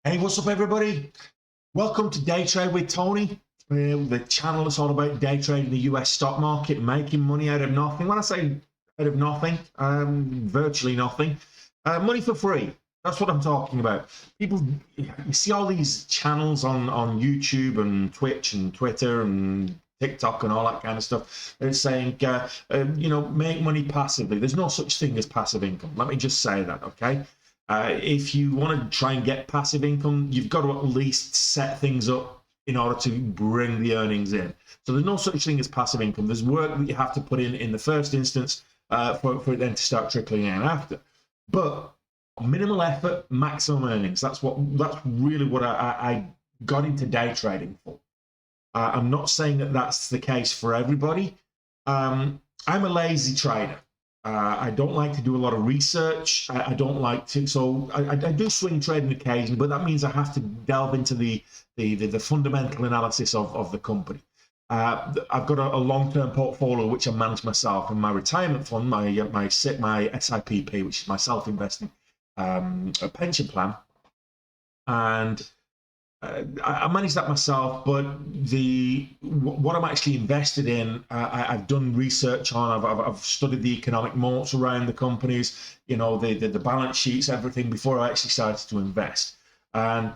Hey, what's up, everybody? Welcome to Day Trade with Tony, the channel that's all about day trading the US stock market, making money out of nothing. When I say out of nothing, virtually nothing. Money for free. That's what I'm talking about. People, you see all these channels on YouTube and Twitch and Twitter and TikTok and all that kind of stuff. It's saying, make money passively. There's no such thing as passive income. Let me just say that, okay? If you want to try and get passive income, you've got to at least set things up in order to bring the earnings in. So there's no such thing as passive income. There's work that you have to put in the first instance for it then to start trickling in after. But minimal effort, maximum earnings. That's really what I got into day trading for. I'm not saying that that's the case for everybody. I'm a lazy trader. I don't like to do a lot of research. I don't like to, so I do swing trading occasionally, but that means I have to delve into the fundamental analysis of the company. I've got a long-term portfolio which I manage myself, and my retirement fund, my SIPP, which is my self-investing pension plan, and I manage that myself, but what I'm actually invested in, I've done research on. I've studied the economic moats around the companies, the balance sheets, everything before I actually started to invest. And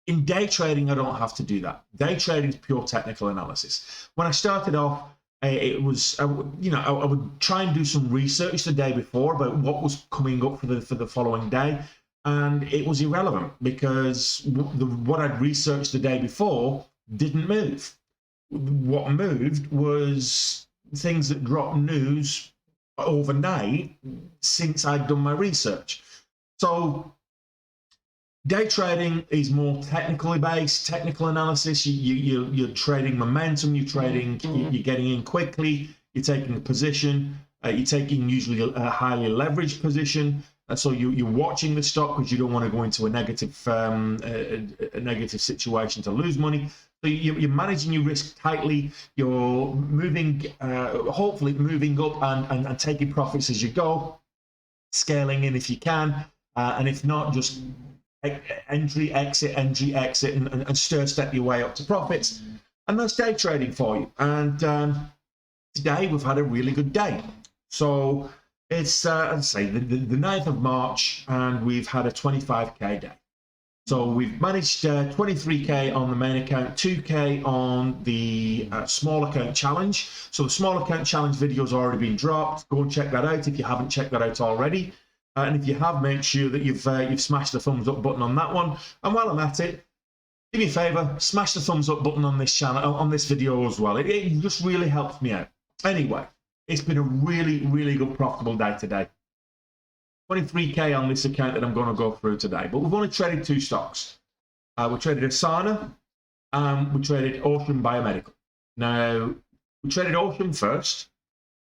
in day trading, I don't have to do that. Day trading is pure technical analysis. When I started off, it was, I would try and do some research the day before about what was coming up for the following day. And it was irrelevant because what I'd researched the day before didn't move. What moved was things that dropped news overnight since I'd done my research. So day trading is more technically based, technical analysis. You're trading momentum, you're getting in quickly, you're taking a position, you're taking usually a highly leveraged position. So you're watching the stock because you don't want to go into a negative situation to lose money. So you're managing your risk tightly. You're moving, hopefully moving up and taking profits as you go, scaling in if you can, and if not, just entry, exit, and stir step your way up to profits. And that's day trading for you. And today we've had a really good day. So it's, I'd say, the 9th of March, and we've had a 25k day. So we've managed 23k on the main account, 2k on the small account challenge. So the small account challenge video has already been dropped. Go and check that out if you haven't checked that out already. And if you have, make sure that you've smashed the thumbs up button on that one. And while I'm at it, do me a favor, smash the thumbs up button on this channel, on this video as well. It just really helps me out. Anyway. It's been a really, really good profitable day today. 23k on this account that I'm going to go through today. But we've only traded two stocks. We traded ASAN and we traded OCEA Biomedical. Now, we traded OCEA first.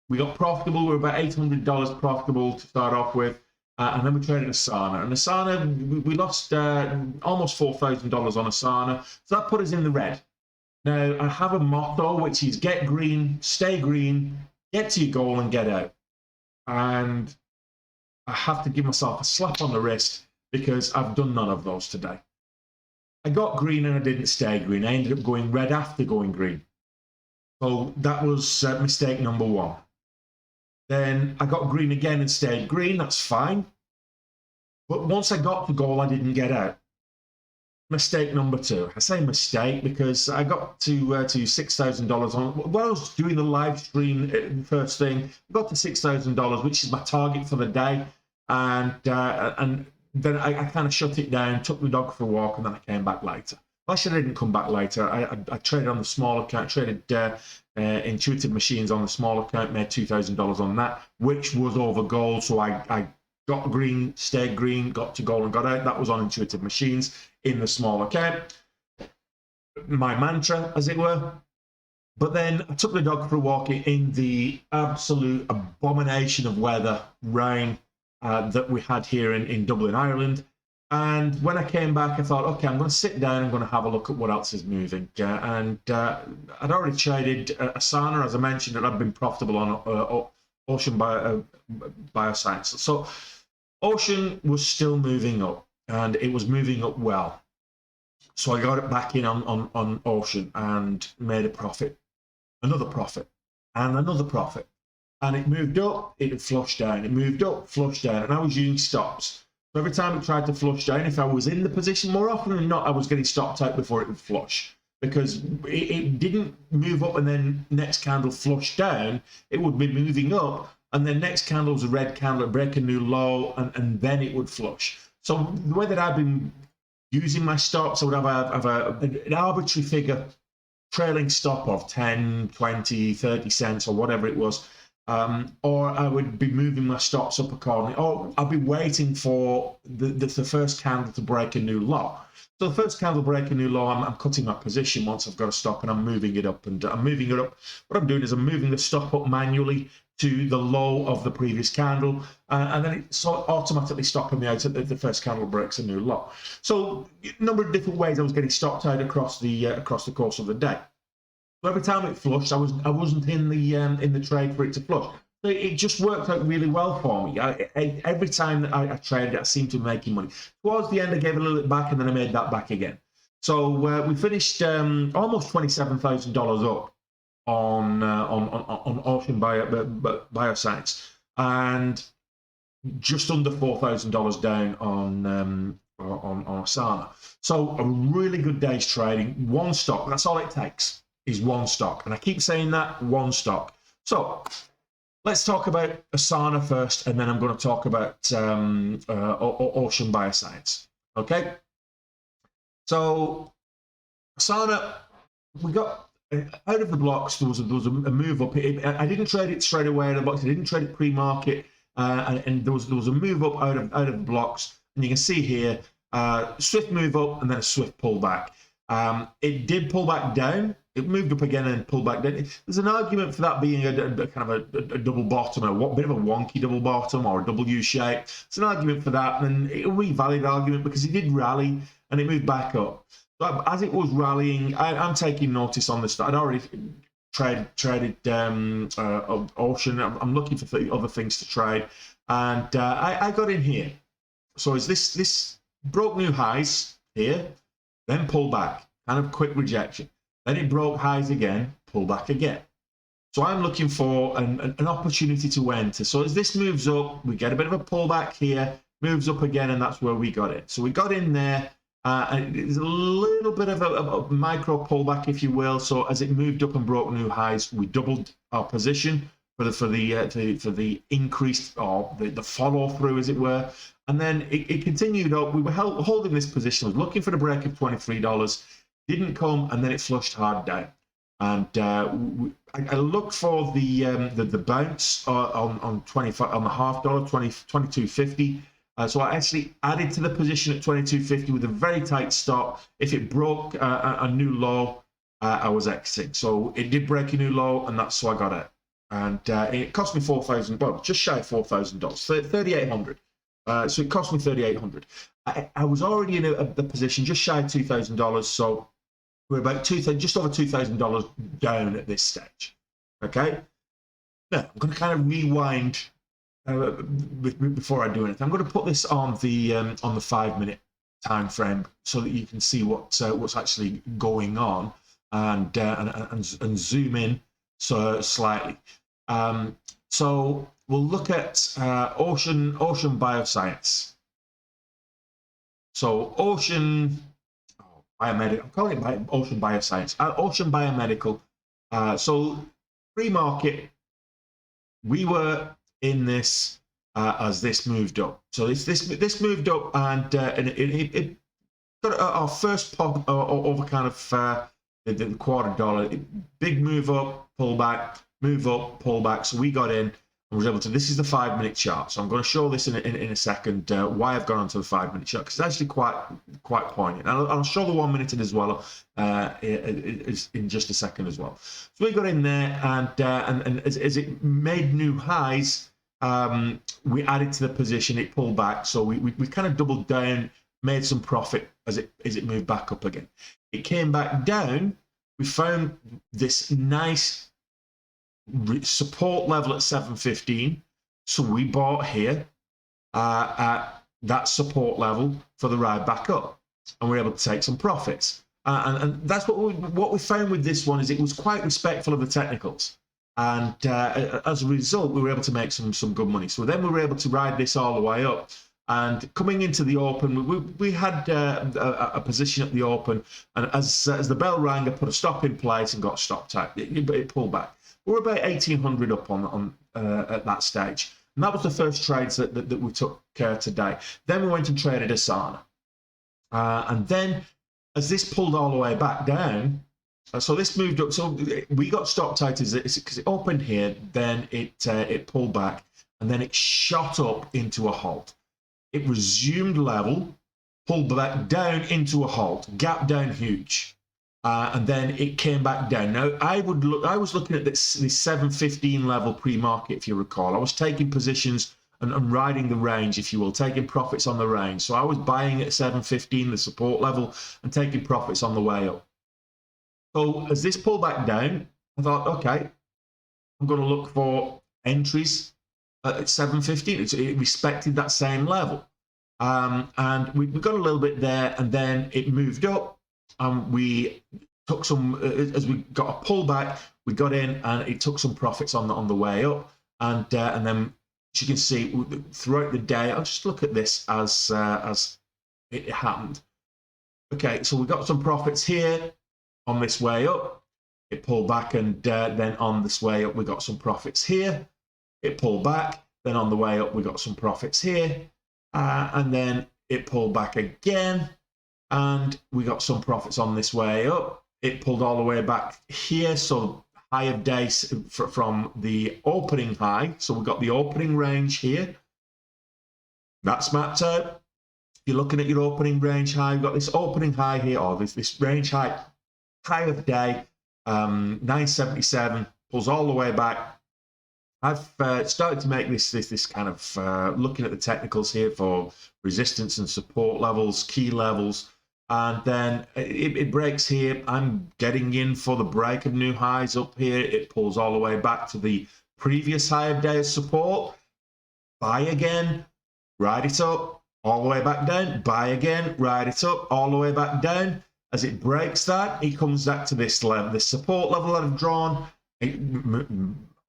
We got profitable. We were about $800 profitable to start off with. And then we traded ASAN. And ASAN, we lost almost $4,000 on ASAN. So that put us in the red. Now, I have a motto, which is get green, stay green, get to your goal and get out. And I have to give myself a slap on the wrist because I've done none of those today. I got green and I didn't stay green. I ended up going red after going green. So that was mistake number one. Then I got green again and stayed green. That's fine. But once I got to goal, I didn't get out. Mistake number two. I say mistake because I got to $6,000 on. When I was doing the live stream first thing, I got to $6,000, which is my target for the day, and then I kind of shut it down, took the dog for a walk, and then I came back later. Actually, I didn't come back later. I traded on the small account, traded Intuitive Machines on the small account, made $2,000 on that, which was over goal. So I got green, stayed green, got to goal and got out. That was on Intuitive Machines in the small account. My mantra, as it were. But then I took the dog for a walk in the absolute abomination of weather, rain that we had here in Dublin, Ireland. And when I came back, I thought, okay, I'm going to sit down. I'm going to have a look at what else is moving. And I'd already traded ASAN, as I mentioned, and I've been profitable on OCEA Bioscience. So OCEA was still moving up. and it was moving up well. So I got it back in on Ocean and made a profit, another profit, and another profit. And it moved up, it would flush down. It moved up, flush down, and I was using stops. So every time it tried to flush down, if I was in the position, more often than not, I was getting stopped out before it would flush, because it didn't move up and then next candle flush down. It would be moving up, and then next candle was a red candle, break a new low, and then it would flush. So the way that I've been using my stops, I would have an arbitrary figure, trailing stop of 10, 20, 30 cents or whatever it was. Or I would be moving my stops up accordingly, or I'll be waiting for the first candle to break a new low. So the first candle break a new low, I'm cutting my position once I've got a stop, and I'm moving it up. And I'm moving it up. What I'm doing is I'm moving the stop up manually to the low of the previous candle, and then it's automatically stopping me out at the first candle breaks a new low. So a number of different ways I was getting stopped out across the course of the day. So every time it flushed, I wasn't in the trade for it to flush. So it just worked out really well for me. Every time that I traded, I seemed to be making money. Towards the end, I gave a little bit back, and then I made that back again. So we finished almost $27,000 up on Ocean Bioscience, and just under $4,000 down on ASAN. So a really good day's trading. One stock. That's all it takes, is one stock. And I keep saying that, one stock. So let's talk about ASAN first, and then I'm going to talk about Ocean Bioscience. Okay. So ASAN, we got out of the blocks. There was a move up. I didn't trade it straight away out of the blocks. I didn't trade it pre-market, and there was a move up out of the blocks. And you can see here, swift move up and then a swift pullback. It did pull back down. It moved up again and pulled back down. There's an argument for that being a kind of a double bottom, a bit of a wonky double bottom or a W shape. It's an argument for that, and it will be a valid argument because it did rally and it moved back up. But as it was rallying, I'm taking notice on this. I'd already traded Ocean. I'm looking for other things to trade, and I got in here. So as this broke new highs here, then pull back, kind of quick rejection. Then it broke highs again, pull back again. So I'm looking for an opportunity to enter. So as this moves up, we get a bit of a pullback here, moves up again, and that's where we got it. So we got in there. And it's a little bit of a micro pullback, if you will. So as it moved up and broke new highs, we doubled our position for the increased, or the follow through, as it were. And then it continued up. We were holding this position, was looking for the break of $23, didn't come, and then it flushed hard down. And I looked for the bounce on 25 on the half dollar, 22.50. So I actually added to the position at 22.50 with a very tight stop. If it broke a new low, I was exiting. So it did break a new low, and that's so I got it. And it cost me $4,000, well, just shy of $4,000, $3,800. So it cost me $3,800. I was already in the position just shy of $2,000, so we're about just over $2,000 down at this stage. Okay. Now I'm going to kind of rewind. Before I do anything, I'm going to put this on the 5-minute time frame so that you can see what's actually going on, and zoom in so slightly. So we'll look at Ocean Bioscience. So Ocean Biomedical. I'm calling it Ocean Bioscience. Ocean Biomedical. So pre-market, we were in this as this moved up. So this moved up, and it got our first pop over kind of the $250. Big move up, pull back, move up, pull back. So we got in and was able to. This is the 5-minute chart. So I'm going to show this in a second why I've gone onto the 5-minute chart, because it's actually quite poignant. And I'll show the 1-minute as well in just a second as well. So we got in there, and as it made new highs, we added to the position. It pulled back, so we kind of doubled down, made some profit as it moved back up again. It came back down. We found this nice support level at 715, so we bought here at that support level for the ride back up, and we're able to take some profits. And that's what we found with this one, is it was quite respectful of the technicals. And as a result, we were able to make some good money. So then we were able to ride this all the way up. And coming into the open, we had a position at the open, and as the bell rang, I put a stop in place and got stopped out. It pulled back. We were about 1,800 up on at that stage, and that was the first trades that we took today. Then we went and traded ASAN, and then as this pulled all the way back down. So this moved up. So we got stopped out because it opened here, then it pulled back, and then it shot up into a halt. It resumed level, pulled back down into a halt, gap down huge, and then it came back down. Now I was looking at this 715 level pre-market, if you recall. I was taking positions and riding the range, if you will, taking profits on the range. So I was buying at 715, the support level, and taking profits on the way up. So as this pulled back down, I thought, okay, I'm going to look for entries at 715. It respected that same level. And we got a little bit there, and then it moved up, and we took some, as we got a pullback, we got in, and it took some profits on the way up. And then, as you can see, throughout the day, I'll just look at this as it happened. Okay, so we got some profits here. On this way up, it pulled back, and then on this way up, we got some profits here. It pulled back, then on the way up, we got some profits here, and then it pulled back again, and we got some profits on this way up. It pulled all the way back here, so high of day from the opening high. So we've got the opening range here. That's mapped out. If you're looking at your opening range high, you've got this opening high here, or this range high of day, 977, pulls all the way back. I've started to make this kind of looking at the technicals here for resistance and support levels, key levels, and then it breaks here. I'm getting in for the break of new highs up here. It pulls all the way back to the previous high of day of support. Buy again, ride it up, all the way back down, buy again, ride it up, all the way back down. As it breaks that, it comes back to this level, this support level that I've drawn.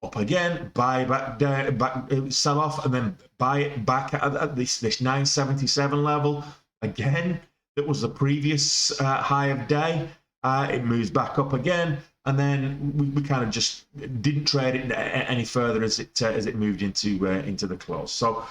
Up again, buy back down, sell off, and then buy it back at this 977 level. Again, that was the previous high of day. It moves back up again, and then we kind of just didn't trade it any further as it moved into the close. So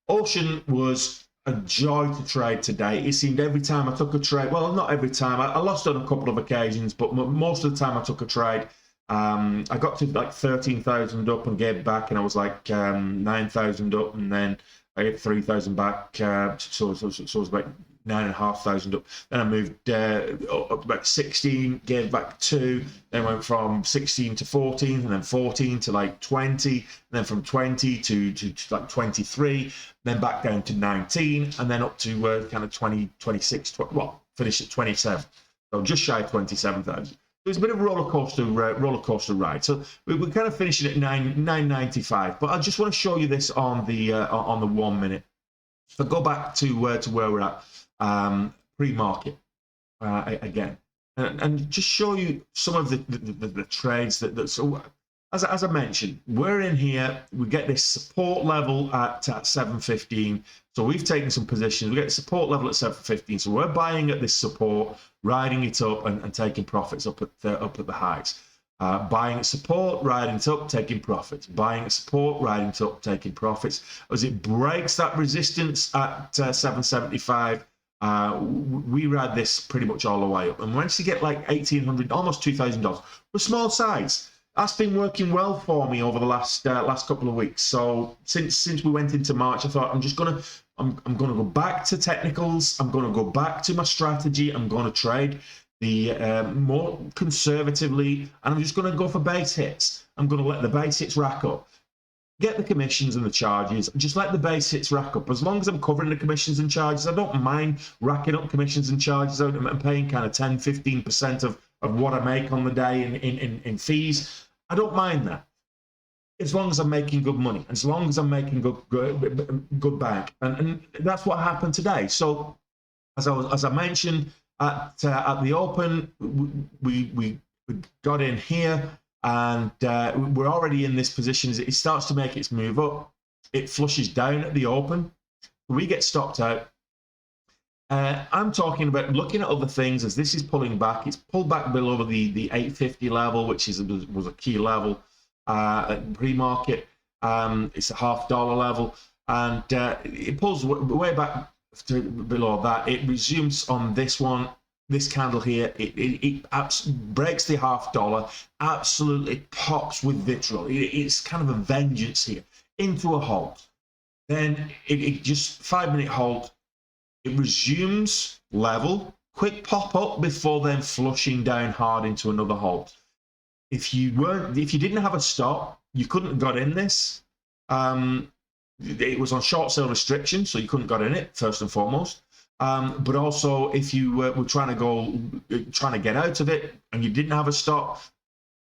Ocean was a joy to trade today. It seemed every time I took a trade, well, not every time, I lost on a couple of occasions, but most of the time I took a trade, I got to like 13,000 up and gave back, and I was like 9,000 up, and then I get 3,000 back, so it was about 9,500 up. Then I moved up about 16, gave back 2, then went from 16 to 14, and then 14 to like 20, and then from 20 to like 23, then back down to 19, and then up to kind of 20, 26, well, finished at 27, so just shy of 27,000. It was a bit of a roller coaster ride. So we're kind of finishing at 995, but I just want to show you this on the 1 minute. So go back to where we're at. Pre-market again, and just show you some of the trades that so as I mentioned, we're in here, we get this support level at 715, so we've taken some positions, we get the support level at 715, so we're buying at this support, riding it up, and taking profits up at the highs. Buying at support, riding it up, taking profits. Buying at support, riding it up, taking profits. As it breaks that resistance at 775, we ride this pretty much all the way up, and once you get like 1,800, almost $2,000 for small size, that's been working well for me over the last couple of weeks. So since we went into March, I thought I'm gonna go back to technicals. I'm gonna go back to my strategy. I'm gonna trade the more conservatively, and I'm just gonna go for base hits. I'm gonna let the base hits rack up. Get the commissions and the charges, just let the base hits rack up. As long as I'm covering the commissions and charges, I don't mind racking up commissions and charges out and paying kind of 10-15% of what I make on the day in fees. I don't mind that. as long as I'm making good money, as long as I'm making good bank, and that's what happened today. So as I mentioned at the open, we got in here, and we're already in this position. As it starts to make its move up, it flushes down at the open. We get stopped out. I'm talking about looking at other things as this is pulling back. It's pulled back below the 850 level, which was a key level at pre-market. It's a $0.50 level, and it pulls way back to below that. It resumes on this one, this candle here. It breaks the $0.50, absolutely pops with vitriol. It's kind of a vengeance here into a halt. Then it just 5-minute halt. It resumes level, quick pop up before then flushing down hard into another halt. If you didn't have a stop, you couldn't have got in this. It was on short sale restriction, so you couldn't got in it first and foremost. But also, if you were trying to get out of it and you didn't have a stop,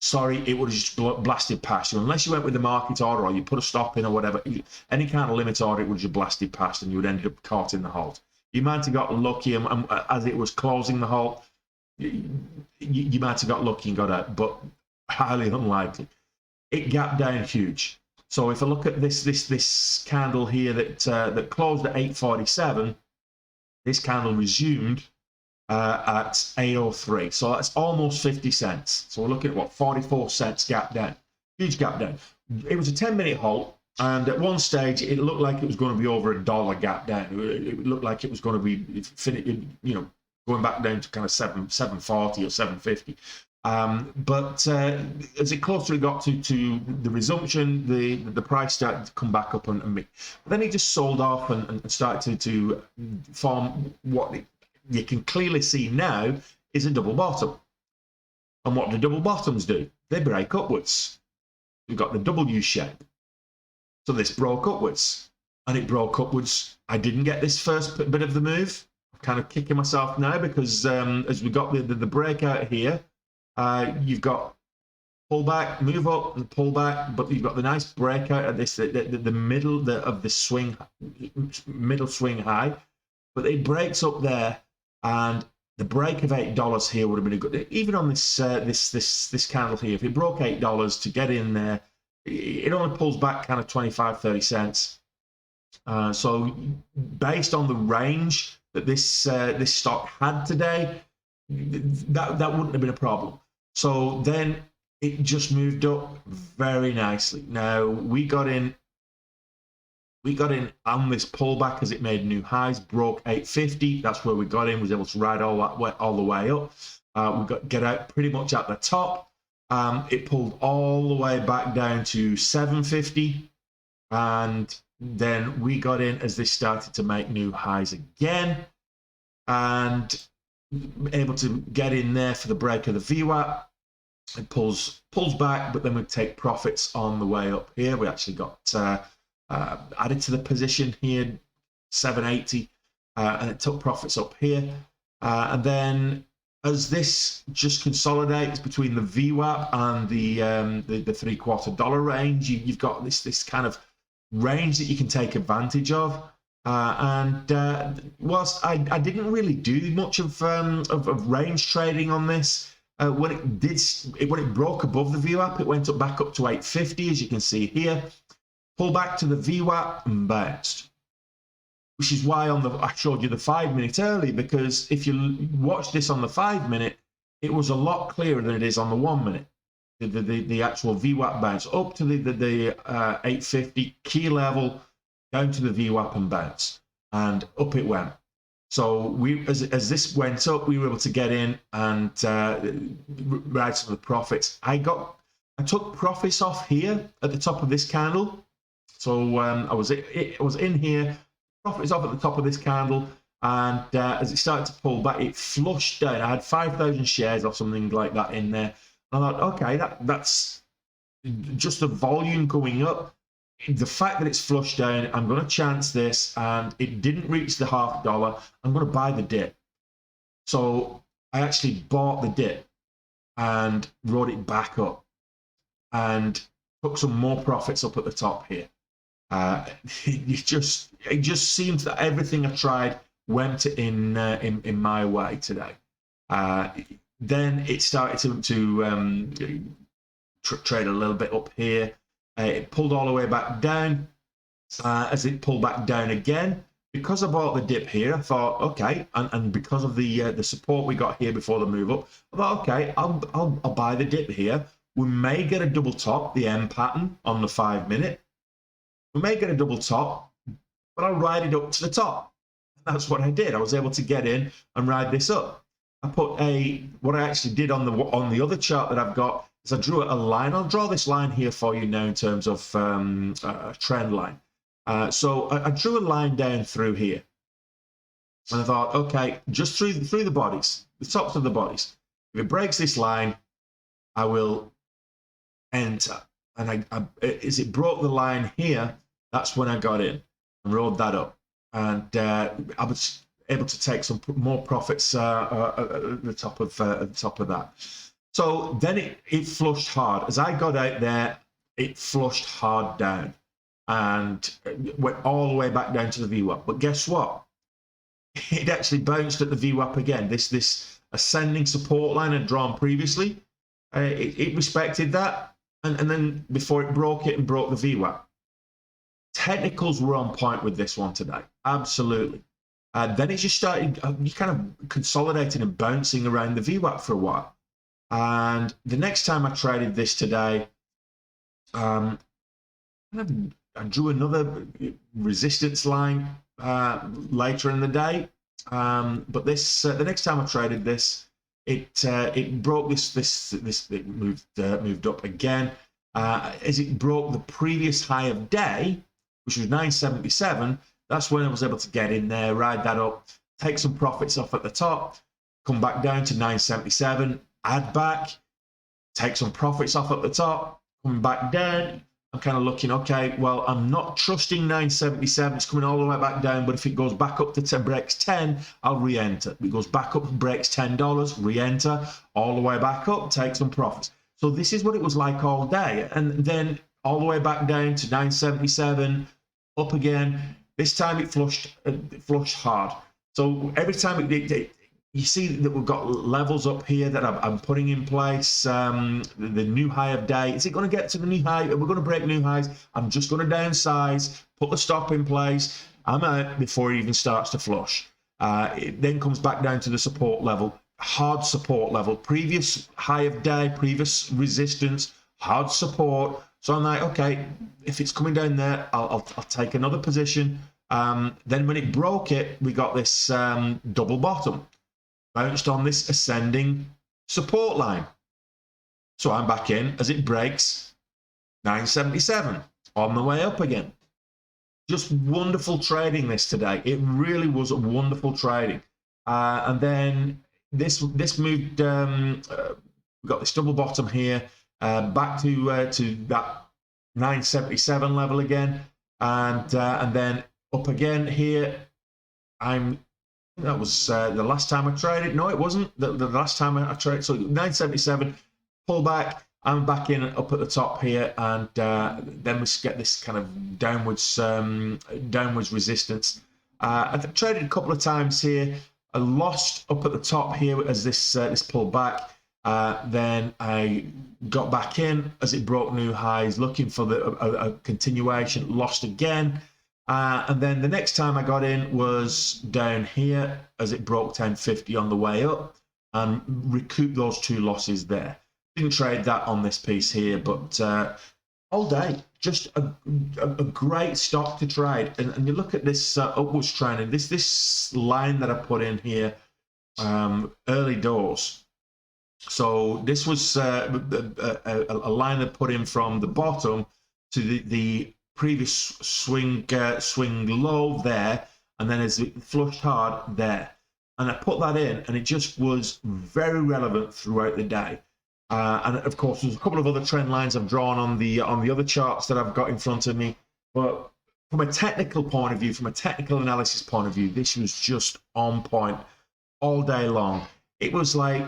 sorry, it would have just blasted past you. Unless you went with the market order or you put a stop in or whatever, any kind of limit order, it would have just blasted past and you would end up caught in the halt. You might have got lucky, and as it was closing the halt, you might have got lucky and got out, but highly unlikely. It gapped down huge. So if I look at this candle here that closed at 847, this candle resumed at 803. So that's almost 50 cents. So we're looking at what, 44 cents gap down. Huge gap down. It was a 10-minute halt. And at one stage, it looked like it was going to be over $1 gap down. It looked like it was going to be, going back down to kind of 740 or 750. But as it closer got to the resumption, the price started to come back up and but then it just sold off and started to form what you can clearly see now is a double bottom. And what do double bottoms do? They break upwards. We've got the W shape. So this broke upwards, and it broke upwards. I didn't get this first bit of the move. I'm kind of kicking myself now because as we got the breakout here, you've got pull back, move up, and pull back, but you've got the nice breakout at this the middle of the swing, middle swing high. But it breaks up there, and the break of $8 here would have been a good. Even on this this candle here, if it broke $8 to get in there. It only pulls back kind of 25-30 cents. So based on the range that this stock had today, that wouldn't have been a problem. So then it just moved up very nicely. Now we got in on this pullback as it made new highs, broke 850. That's where we got in. Was able to ride all the way up. We get out pretty much at the top. It pulled all the way back down to 750, and then we got in as this started to make new highs again, and able to get in there for the break of the VWAP. It pulls back, but then we take profits on the way up here. We actually got added to the position here, 780, and it took profits up here, and then. As this just consolidates between the VWAP and the $0.75 range, you've got this kind of range that you can take advantage of. Whilst I didn't really do much of range trading on this, when it broke above the VWAP, it went back up to 850, as you can see here. Pull back to the VWAP and bounced. Which is why I showed you the 5-minute early, because if you watch this on the 5-minute, it was a lot clearer than it is on the 1-minute. The actual VWAP bounce up to the 850 key level, down to the VWAP and bounce, and up it went. So as this went up, we were able to get in and ride some of the profits. I took profits off here at the top of this candle. So I was in here. Profit is off at the top of this candle, and as it started to pull back, it flushed down. I had 5,000 shares or something like that in there. And I thought, okay, that's just the volume going up. The fact that it's flushed down, I'm going to chance this, and it didn't reach the $0.50. I'm going to buy the dip. So I actually bought the dip and rode it back up. And took some more profits up at the top here. It just seems that everything I tried went in my way today. Then it started to trade a little bit up here. It pulled all the way back down. As it pulled back down again, because I bought the dip here, I thought, okay, and because of the support we got here before the move up, I thought, okay, I'll buy the dip here. We may get a double top, the M pattern on the 5 minute. We may get a double top, but I'll ride it up to the top. And that's what I did. I was able to get in and ride this up. I put what I actually did on the other chart that I've got is I drew a line. I'll draw this line here for you now in terms of a trend line. So I drew a line down through here. And I thought, okay, just through the bodies, the tops of the bodies. If it breaks this line, I will enter. And as it broke the line here, that's when I got in and rode that up. And I was able to take some more profits at the top of that. So then it flushed hard. As I got out there, it flushed hard down and went all the way back down to the VWAP. But guess what? It actually bounced at the VWAP again. This ascending support line I'd drawn previously, it respected that. And then before it broke it and broke the VWAP. Technicals were on point with this one today. Absolutely. Then it just started, you kind of consolidating and bouncing around the VWAP for a while. And the next time I traded this today, I drew another resistance line later in the day. But this, the next time I traded this, it broke this it moved up again. As it broke the previous high of day, which was 977, that's when I was able to get in there, ride that up, take some profits off at the top, come back down to 977, add back, take some profits off at the top, come back down. I'm kind of looking, okay, well, I'm not trusting 977. It's coming all the way back down, but if it goes back up to 10, breaks 10, I'll re-enter. If it goes back up and breaks $10, re-enter, all the way back up, take some profits. So this is what it was like all day. And then all the way back down to 977, up again. This time it flushed hard. So every time you see that we've got levels up here that I'm putting in place. The new high of day. Is it going to get to the new high? We're going to break new highs. I'm just going to downsize, put the stop in place. I'm out before it even starts to flush. It then comes back down to the support level, hard support level. Previous high of day, previous resistance, hard support. So I'm like, okay, if it's coming down there, I'll take another position. Then when it broke it, we got this double bottom. Bounced on this ascending support line. So I'm back in as it breaks 977 on the way up again. Just wonderful trading this today. It really was wonderful trading. And then this moved, we've got this double bottom here, back to that 977 level again. And then up again here. That was the last time I traded. No, it wasn't. The last time I traded. So 977, pull back. I'm back in up at the top here, and then we get this kind of downwards resistance. I've traded a couple of times here. I lost up at the top here as this pulled back. Then I got back in as it broke new highs, looking for a continuation. Lost again. And then the next time I got in was down here as it broke 1050 on the way up and recouped those two losses there. Didn't trade that on this piece here, but all day, just a great stock to trade. And you look at this upwards trend, and this line that I put in here, early doors. So this was a line that put in from the bottom to the previous swing low there, and then as it flushed hard there, and I put that in, and it just was very relevant throughout the day. And of course, there's a couple of other trend lines I've drawn on the other charts that I've got in front of me. But from a technical point of view, from a technical analysis point of view, this was just on point all day long. It was like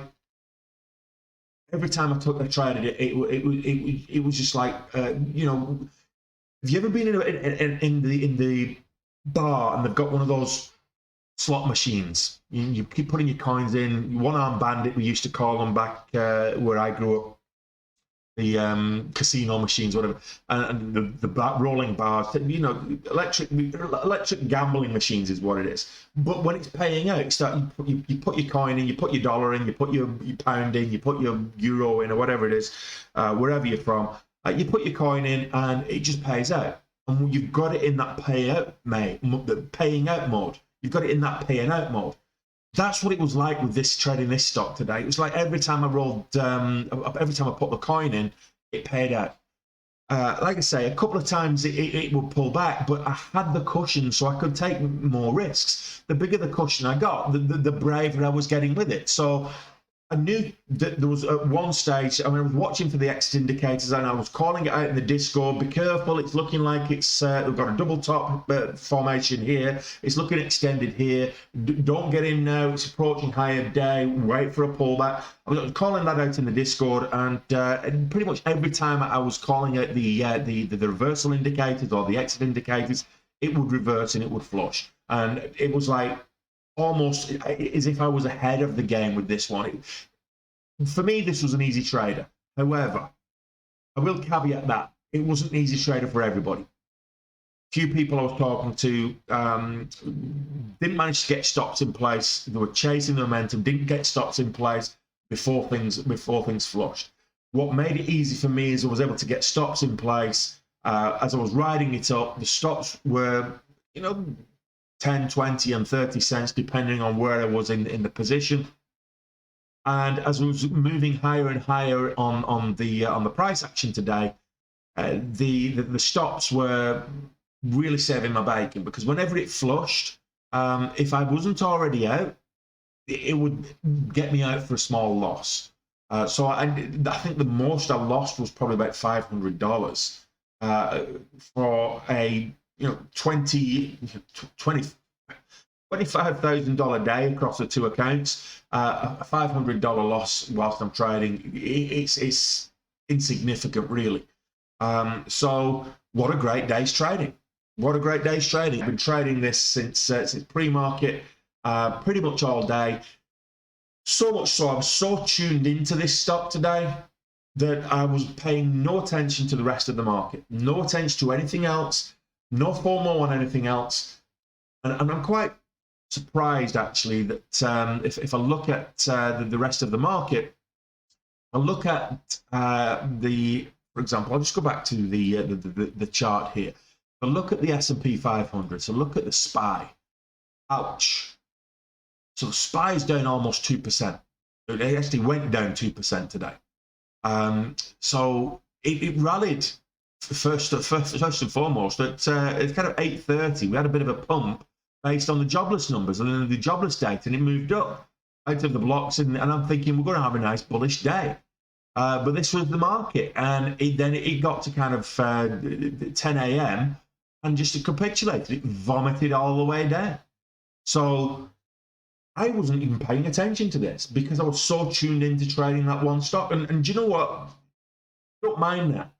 every time I tried it, it was just like, you know, have you ever been in the bar and they've got one of those slot machines? You keep putting your coins in. One arm bandit, we used to call them back where I grew up. The casino machines, whatever, and the rolling bars, you know, electric gambling machines is what it is. But when it's paying out, you put your coin in, you put your dollar in, you put your pound in, you put your euro in, or whatever it is, wherever you're from. You put your coin in, and it just pays out. And you've got it in that paying out mode. You've got it in that paying out mode. That's what it was like with this trading this stock today. It was like every time I put the coin in, it paid out. Like I say, a couple of times it would pull back, but I had the cushion, so I could take more risks. The bigger the cushion I got, the braver I was getting with it. So I knew that there was at one stage, I mean, I was watching for the exit indicators and I was calling it out in the Discord. Be careful, it's looking like it's we've got a double top formation here. It's looking extended here. Don't get in now. It's approaching higher day. Wait for a pullback. I was calling that out in the Discord, and pretty much every time I was calling out the reversal indicators or the exit indicators, it would reverse and it would flush. And it was like, almost as if I was ahead of the game with this one. For me, this was an easy trader. However, I will caveat that it wasn't an easy trader for everybody. Few people I was talking to didn't manage to get stops in place. They were chasing the momentum, didn't get stops in place before things flushed. What made it easy for me is I was able to get stops in place as I was riding it up. The stops were, you know, 10, 20, and 30 cents, depending on where I was in the position. And as I was moving higher and higher on the price action today, the stops were really saving my bacon, because whenever it flushed, if I wasn't already out, it would get me out for a small loss. So I think the most I lost was probably about $500 for a $25,000 day across the two accounts. A $500 loss whilst I'm trading, it's insignificant, really. So what a great day's trading. What a great day's trading. I've been trading this since pre-market, pretty much all day. So much so I was so tuned into this stock today that I was paying no attention to the rest of the market, no attention to anything else, no FOMO on anything else. And I'm quite surprised, actually, that if I look at the rest of the market, I look at for example, I'll just go back to the chart here. If I look at the S&P 500, so look at the SPY. Ouch. So the SPY is down almost 2%. It actually went down 2% today. So it rallied first and foremost at it's kind of 8:30. We had a bit of a pump based on the jobless numbers and then the jobless data, and it moved up out of the blocks. And I'm thinking we're going to have a nice bullish day. But this was the market, and then it got to kind of 10 a.m. and just capitulated. It vomited all the way down. So I wasn't even paying attention to this because I was so tuned into trading that one stock. And do you know what? I don't mind that.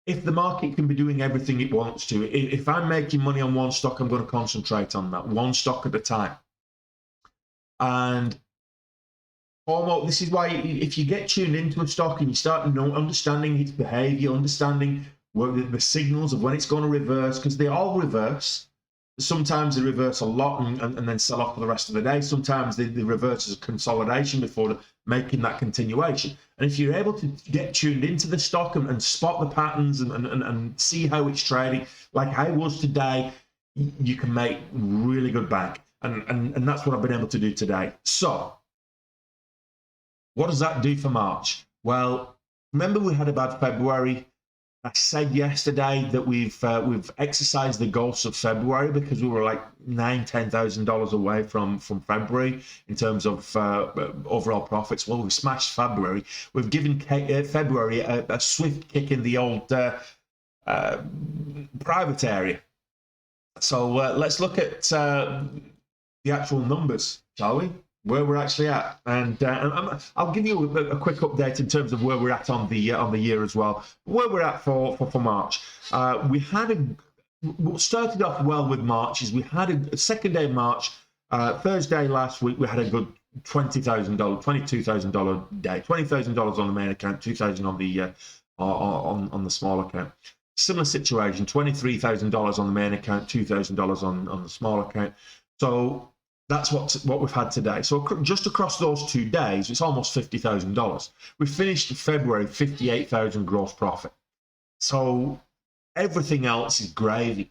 If the market can be doing everything it wants to, if I'm making money on one stock, I'm going to concentrate on that one stock at a time. And almost, this is why if you get tuned into a stock and you start understanding its behavior, understanding the signals of when it's going to reverse, because they all reverse. Sometimes they reverse a lot and then sell off for the rest of the day. Sometimes they reverse as a consolidation before making that continuation. And if you're able to get tuned into the stock and spot the patterns and see how it's trading, like I was today, you can make really good bank. And that's what I've been able to do today. So what does that do for March? Well, remember we had a bad February. I said yesterday that we've exercised the ghosts of February because we were like $9,000-$10,000 away from February in terms of overall profits. Well, we smashed February. We've given February a swift kick in the old private area. So let's look at the actual numbers, shall we? where we're actually at, and I'll give you a quick update in terms of where we're at on the year as well. Where we're at for March, we had what started off well with March is we had a second day of March, Thursday last week. We had a good $20,000, $22,000 day, $20,000 on the main account, $2,000 on the small account. Similar situation, $23,000 on the main account, $2,000 on the small account. So that's what we've had today. So just across those 2 days, it's almost $50,000. We finished February 58,000 gross profit. So everything else is gravy.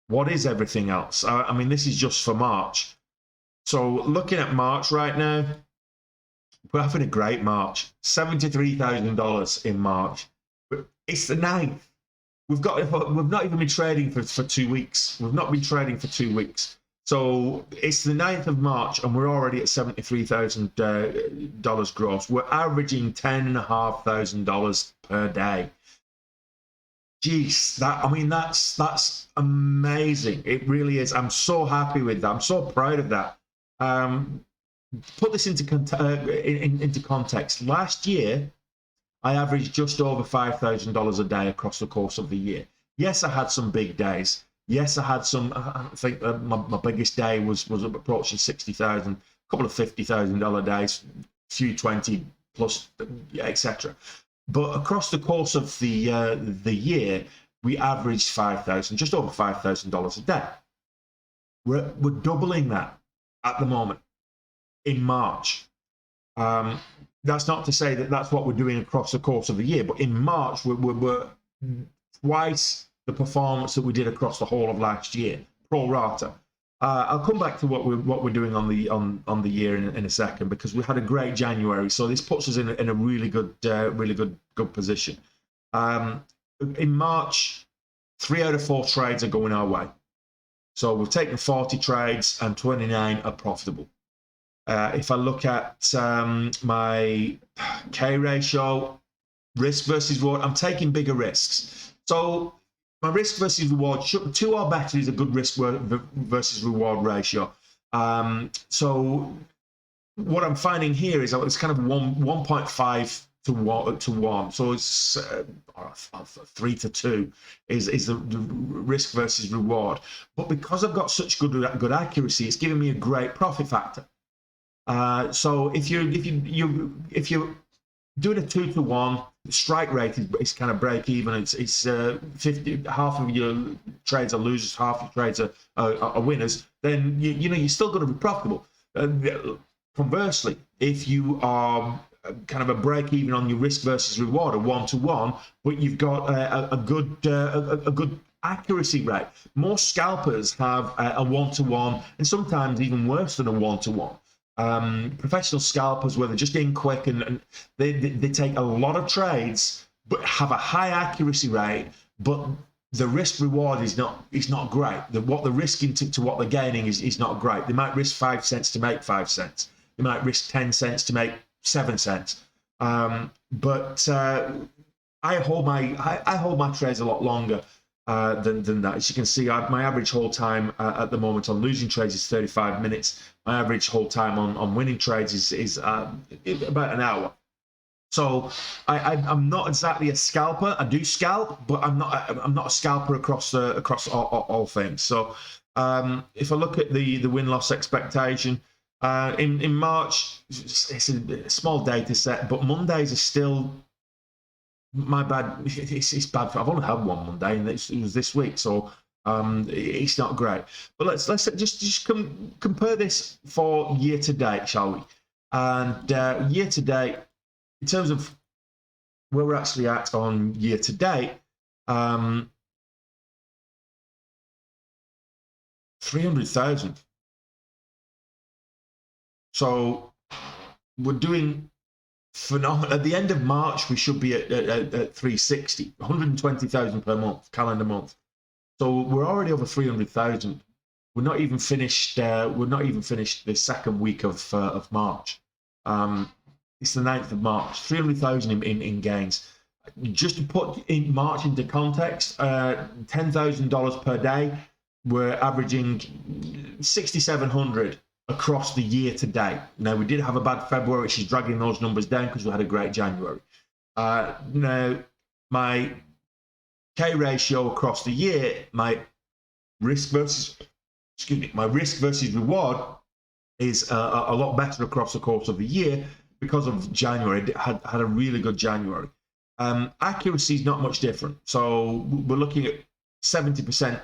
What is everything else? I mean, this is just for March. So looking at March right now, we're having a great March. $73,000 in March. It's the 9th. We've not even been trading for 2 weeks. We've not been trading for 2 weeks. So it's the 9th of March, and we're already at $73,000 gross. We're averaging $10,500 per day. Jeez, that's amazing. It really is. I'm so happy with that. I'm so proud of that. Put this into context. Last year, I averaged just over $5,000 a day across the course of the year. Yes, I had some big days. Yes, I had some. I think my biggest day was approaching 60,000, a couple of $50,000 days, a few 20 plus, etc. But across the course of the year, we averaged just over $5,000 a day. We're doubling that at the moment in March. That's not to say that that's what we're doing across the course of the year, but in March we're twice the performance that we did across the whole of last year, pro rata. I'll come back to what we're doing on the year in a second, because we had a great January, so this puts us in a really good position. In March, 3 out of 4 trades are going our way. So we've taken 40 trades and 29 are profitable. If I look at my K ratio, risk versus reward, I'm taking bigger risks. So my risk versus reward, 2 or better is a good risk versus reward ratio. So what I'm finding here is it's kind of 1.5 to 1. So it's 3 to 2 is the risk versus reward. But because I've got such good accuracy, it's giving me a great profit factor. So if you're doing a 2 to 1, the strike rate is kind of break even. It's 50. Half of your trades are losers, half your trades are winners. Then you're still going to be profitable. Conversely, if you are kind of a break even on your risk versus reward, a 1 to 1, but you've got a good accuracy rate. Most scalpers have a 1 to 1, and sometimes even worse than a 1 to 1. Professional scalpers, where they're just in quick and they take a lot of trades but have a high accuracy rate, but the risk reward is not great. What they're risking to what they're gaining is not great. They might risk 5 cents to make 5 cents. They might risk 10 cents to make 7 cents. But I hold my trades a lot longer than that. As you can see, my average hold time at the moment on losing trades is 35 minutes. My average hold time on winning trades is about an hour. So I'm not exactly a scalper. I do scalp, but I'm not a scalper across all things. So if I look at the win-loss expectation in March, it's a small data set, but Mondays are still my bad. It's bad. I've only had one Monday, and it was this week, so it's not great. But let's just compare this for year to date, shall we? And year to date, in terms of where we're actually at on year to date, 300,000. So we're doing phenomenal. At the end of March, we should be at 360, 120,000 per month, calendar month. So we're already over 300,000. We're not even finished. We're not even finished the second week of March. It's the 9th of March. 300,000 in gains. Just to put in March into context, $10,000 per day. We're averaging 6,700 across the year to date. Now, we did have a bad February, which is dragging those numbers down because we had a great January. Now, my K ratio across the year, my risk versus reward is a lot better across the course of the year because of January. It had a really good January. Accuracy is not much different. So we're looking at 70%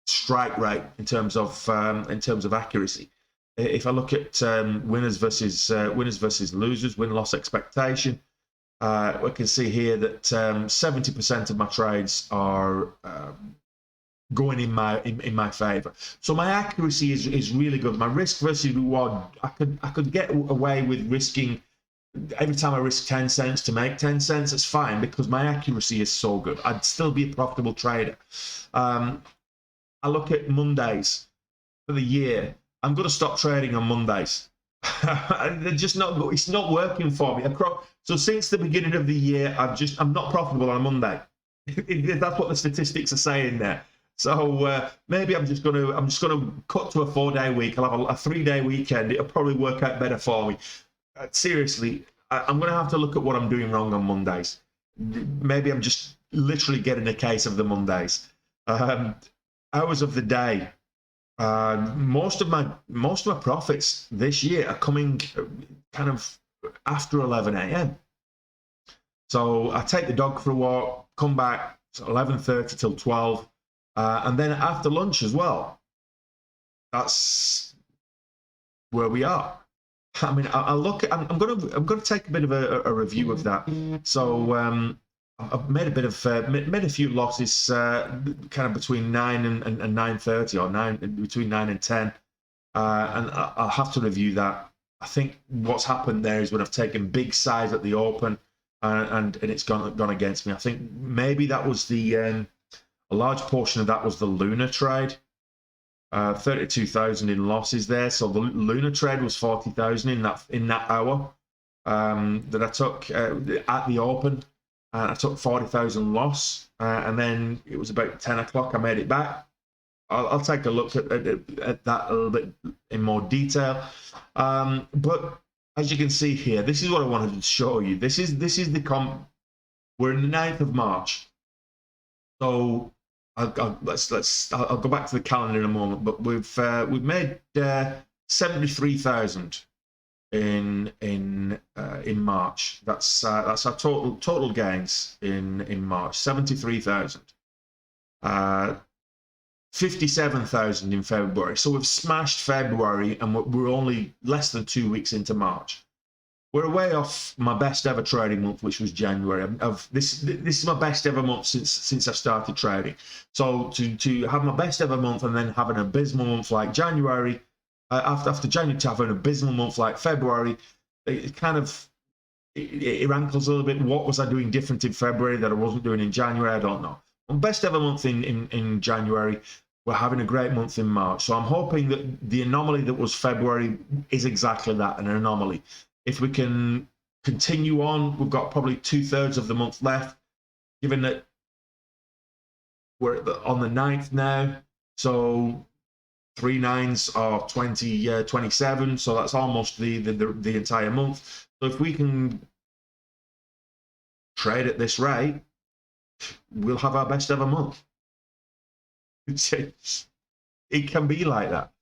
strike rate in terms of accuracy. If I look at winners versus losers, win-loss expectation, we can see here that 70% of my trades are going in my favor. So my accuracy is really good. My risk versus reward, I could get away with risking every time I risk 10 cents to make 10 cents. It's fine because my accuracy is so good. I'd still be a profitable trader. I look at Mondays for the year. I'm going to stop trading on Mondays. They're just not. It's not working for me. So since the beginning of the year, I'm not profitable on a Monday. That's what the statistics are saying there. So maybe I'm just going to cut to a 4-day week. I'll have a 3-day weekend. It'll probably work out better for me. Seriously, I'm going to have to look at what I'm doing wrong on Mondays. Maybe I'm just literally getting a case of the Mondays. Hours of the day. Most of my profits this year are coming kind of after 11 a.m. So I take the dog for a walk, come back 11:30 till 12, and then after lunch as well. That's where we are. I mean, I'm going to take a bit of a review of that. So I've made a few losses, kind of between 9 and 9:30, or between 9 and 10, and I'll have to review that. I think what's happened there is when I've taken big size at the open, and it's gone against me. I think maybe that was a large portion of that was the Luna trade. 32,000 in losses there. So the Luna trade was 40,000 in that hour that I took at the open. I took 40,000 loss, and then it was about 10 o'clock. I made it back. I'll take a look at that a little bit in more detail. But as you can see here, this is what I wanted to show you. This is the comp. We're in the 9th of March. So I'll go back to the calendar in a moment. But we've made 73,000 in March. That's our total gains in March. 73,000. 57,000 in February. So we've smashed February, and we're only less than 2 weeks into March. We're way off my best ever trading month, which was January. This is my best ever month since I started trading. So to have my best ever month and then have an abysmal month like January, after January to have an abysmal month like February, it kind of it rankles a little bit. What was I doing different in February that I wasn't doing in January? I don't know. My best ever month in January. We're having a great month in March. So I'm hoping that the anomaly that was February is exactly that, an anomaly. If we can continue on, we've got probably 2/3 of the month left, given that we're on the 9th now. So 3 9s are 27. So that's almost the entire month. So if we can trade at this rate, we'll have our best ever month. It can be like that.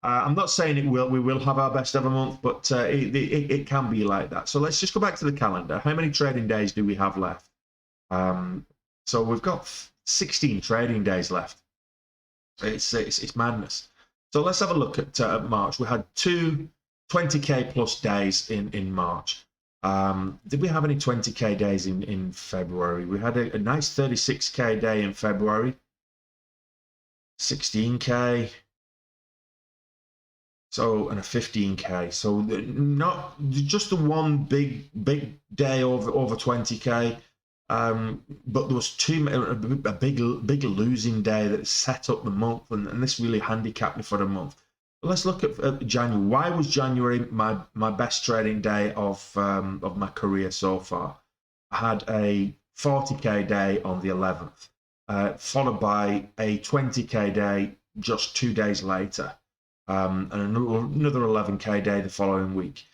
I'm not saying we will have our best ever month, but it can be like that. So let's just go back to the calendar. How many trading days do we have left? So we've got 16 trading days left. It's madness. So let's have a look at March. We had 2 20k plus days in March. Did we have any 20k days in February? We had a nice 36k day in February. 16k. So, and a 15k. So not just the one big day over 20k, but there was a big losing day that set up the month, and this really handicapped me for the month. But let's look at January. Why was January my best trading day of my career so far? I had a 40k day on the 11th, followed by a 20k day just 2 days later. and another 11K day the following week.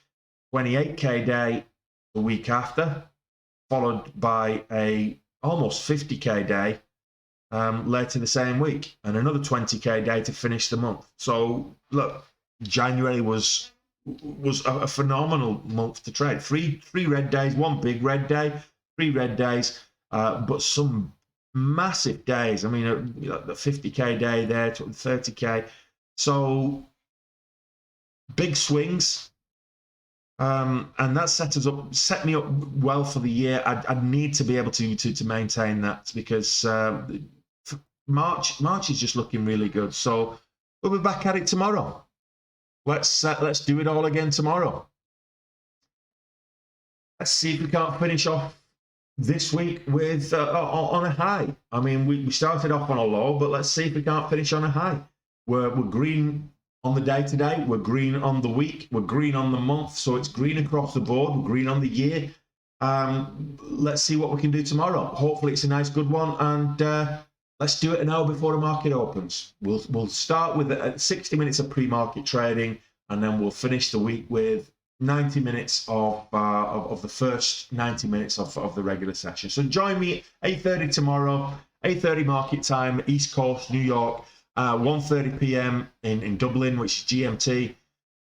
28K day the week after, followed by a almost 50K day later the same week, and another 20K day to finish the month. So look, January was a phenomenal month to trade. Three red days, one big red day, 3 red days, but some massive days. I mean, the 50K day there, 30K. So big swings. And that set me up well for the year. I'd need to be able to maintain that, because March is just looking really good. So we'll be back at it tomorrow. Let's do it all again tomorrow. Let's see if we can't finish off this week with on a high. I mean, we started off on a low, but let's see if we can't finish on a high. We're green on the day today. We're green on the week. We're green on the month. So it's green across the board. We're green on the year. Let's see what we can do tomorrow. Hopefully it's a nice, good one. And let's do it an hour before the market opens. We'll start with 60 minutes of pre-market trading, and then we'll finish the week with 90 minutes of the first 90 minutes of the regular session. So join me 8:30 tomorrow, 8:30 market time, East Coast, New York, 1:30 p.m. in Dublin, which is GMT.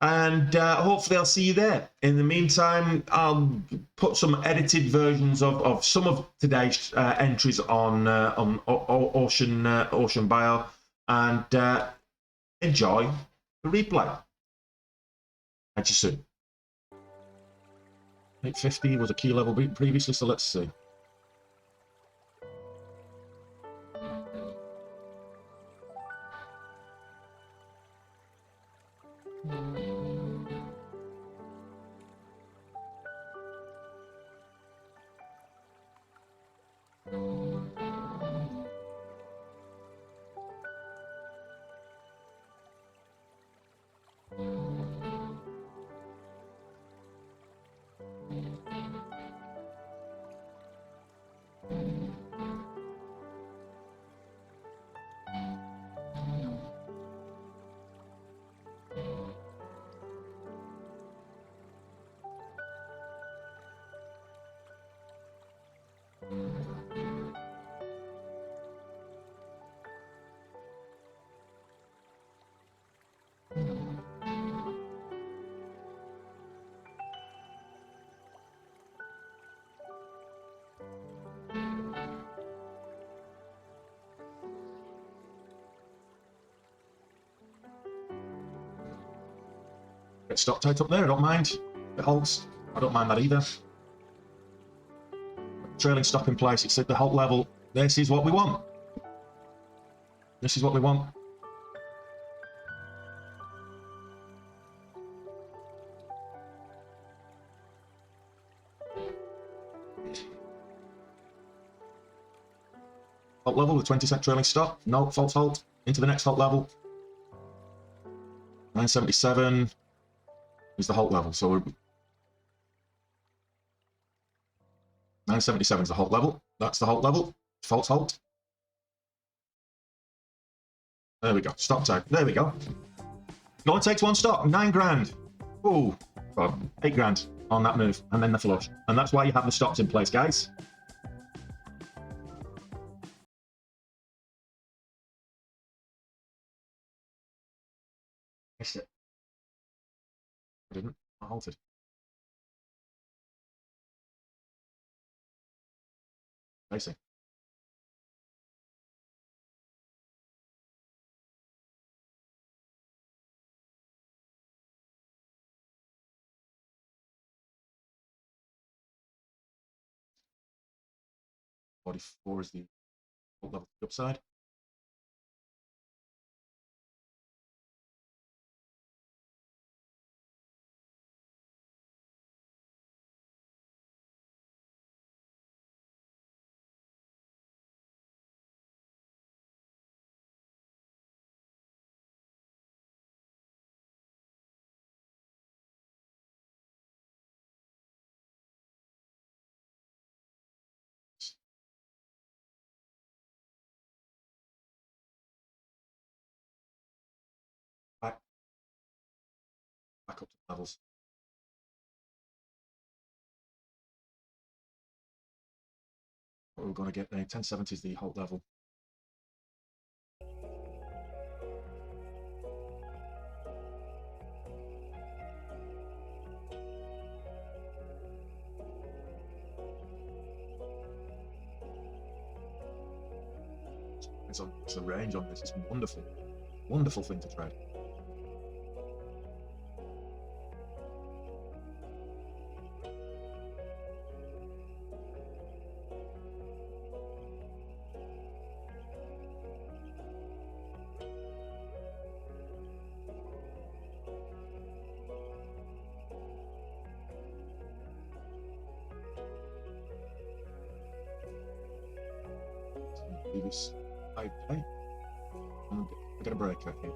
And hopefully I'll see you there. In the meantime, I'll put some edited versions of some of today's entries on Ocean Bio, and enjoy the replay. Catch you soon. 850 was a key level beat previously, so let's see. Get stop tight up there, I don't mind. It halts, I don't mind that either. Trailing stop in place, it's at the halt level. This is what we want. This is what we want. Halt level with 20-cent trailing stop. No, false halt. Into the next halt level. 977 is the halt level. So we're 977 is the halt level. That's the halt level. False halt. There we go. Stop time. There we go. It only takes one stop. 9 grand. Oh, 8 grand on that move, and then the flush. And that's why you have the stops in place, guys. Missed it. I didn't. I halted. Facing. $44 is the level upside. back up to levels. What we're going to get there, 1070 is the halt level. It's the range on this. It's wonderful. Wonderful thing to trade. Previous high play. I get a break out here.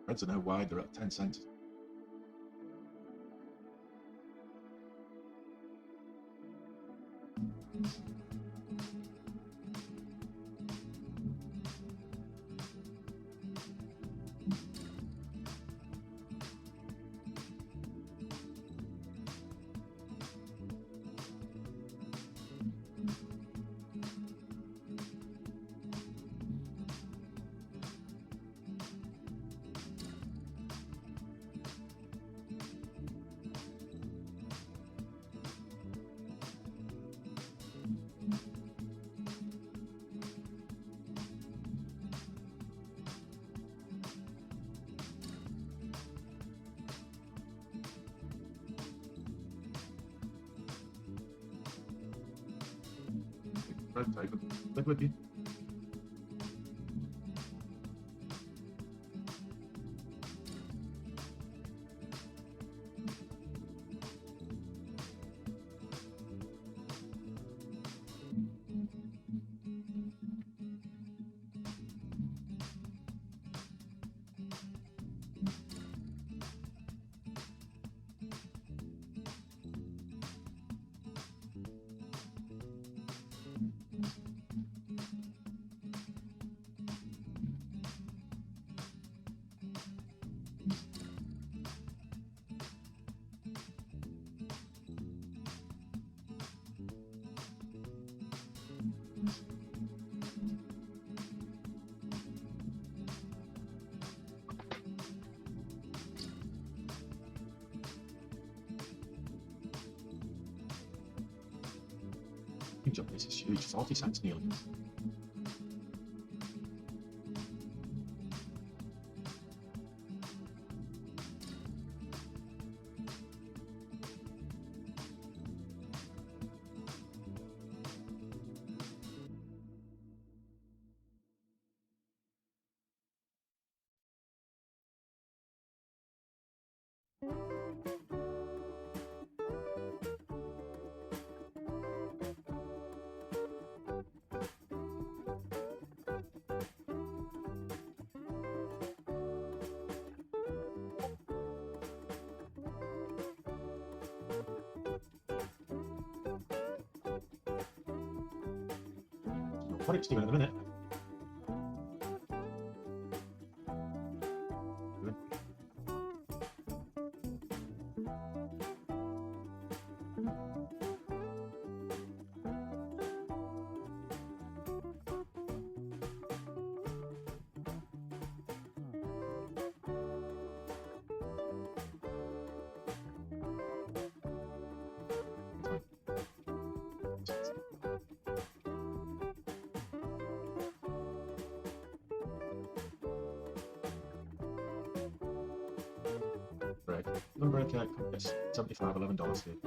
Reds are now wide, they're at 10 cents. Red type, live with you. Huge on this is huge, 40 cents nearly. What it's doing in a minute. Unbreaker, yes, $75, $11 fee.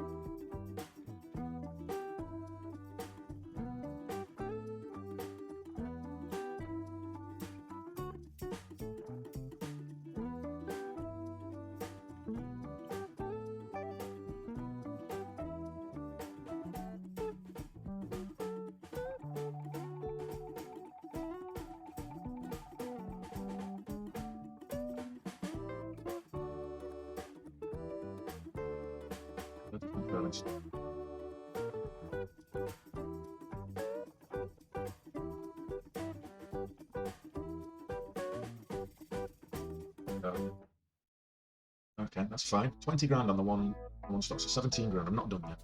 Okay, that's fine. 20 grand on the one stock, so 17 grand. I'm not done yet.